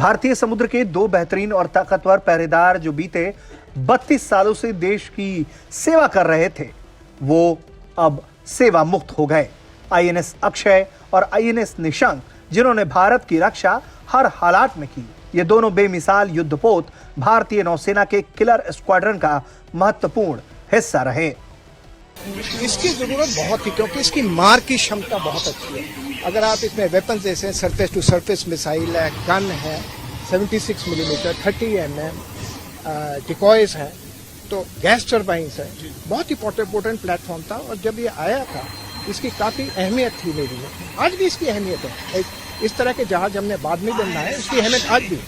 भारतीय समुद्र के दो बेहतरीन और ताकतवर पहरेदार जो बीते 32 सालों से देश की सेवा कर रहे थे, वो अब सेवा मुक्त हो गए। आईएनएस अक्षय और आईएनएस निशंक, जिन्होंने भारत की रक्षा हर हालात में की, ये दोनों बेमिसाल युद्धपोत भारतीय नौसेना के किलर स्क्वाड्रन का महत्वपूर्ण हिस्सा रहे। इसकी जरूरत बहुत थी क्योंकि इसकी मार की क्षमता बहुत अच्छी है। अगर आप इसमें वेपन्स जैसे सरफेस टू सरफेस मिसाइल है, गन है 76 मिलीमीटर 30 mm, डिकॉयज है, तो गैस टर्बाइंस है, बहुत ही पोर्टेंट प्लेटफॉर्म था। और जब ये आया था इसकी काफी अहमियत थी नेवी में, आज भी इसकी अहमियत है। इस तरह के जहाज हमने बाद में बनना है, इसकी अहमियत आज भी।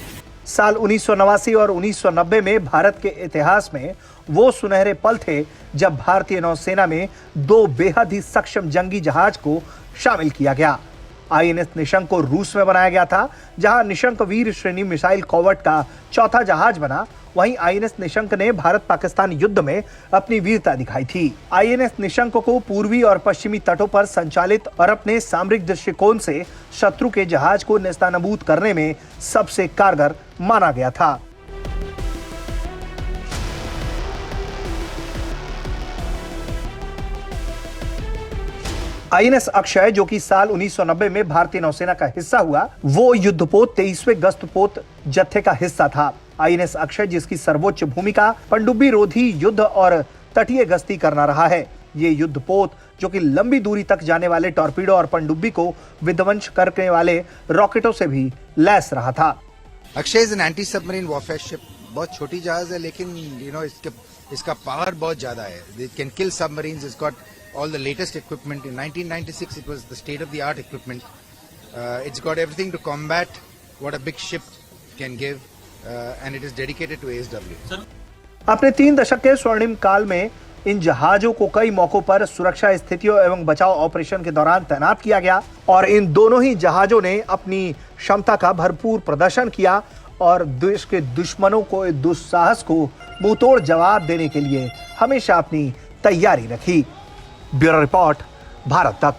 साल 1989 और 1990 में भारत के इतिहास में वो सुनहरे पल थे जब भारतीय नौसेना में दो बेहद ही सक्षम जंगी जहाज को शामिल किया गया। आईएनएस निशंक को रूस में बनाया गया था, जहां निशंक वीर श्रेणी मिसाइल कॉवर्ट का चौथा जहाज बना। वहीं आईएनएस निशंक ने भारत पाकिस्तान युद्ध में अपनी वीरता दिखाई थी। आईएनएस निशंक को पूर्वी और पश्चिमी तटों पर संचालित और अपने सामरिक दृष्टिकोण से शत्रु के जहाज को नेस्तनाबूद करने में सबसे कारगर माना गया था। आईएनएस अक्षय, जो कि साल 1990 में भारतीय नौसेना का हिस्सा हुआ, वो युद्धपोत 23वें गस्तपोत जत्थे का हिस्सा था। आईएनएस अक्षय, जिसकी सर्वोच्च भूमिका पनडुब्बी रोधी युद्ध और तटीय गश्ती करना रहा है, ये युद्धपोत जो कि लंबी दूरी तक जाने वाले टॉर्पीडो और पनडुब्बी को विध्वंस करने वाले रॉकेटों से भी लैस रहा था। Akshay is an anti submarine warfare ship. बहुत छोटी जहाज है, लेकिन इसका पावर बहुत ज्यादा है। It can kill submarines. It's got all the latest equipment. In 1996 it was the state of the art equipment. It's got everything to combat what a big ship can give, and it is dedicated to ASW. अपने 3 दशक के स्वर्णिम काल में इन जहाजों को कई मौकों पर सुरक्षा स्थितियों एवं बचाव ऑपरेशन के दौरान तैनात किया गया और इन दोनों ही जहाजों ने अपनी क्षमता का भरपूर प्रदर्शन किया और देश के दुश्मनों को दुस्साहस को मुंहतोड़ जवाब देने के लिए हमेशा अपनी तैयारी रखी। ब्यूरो रिपोर्ट, भारत तक।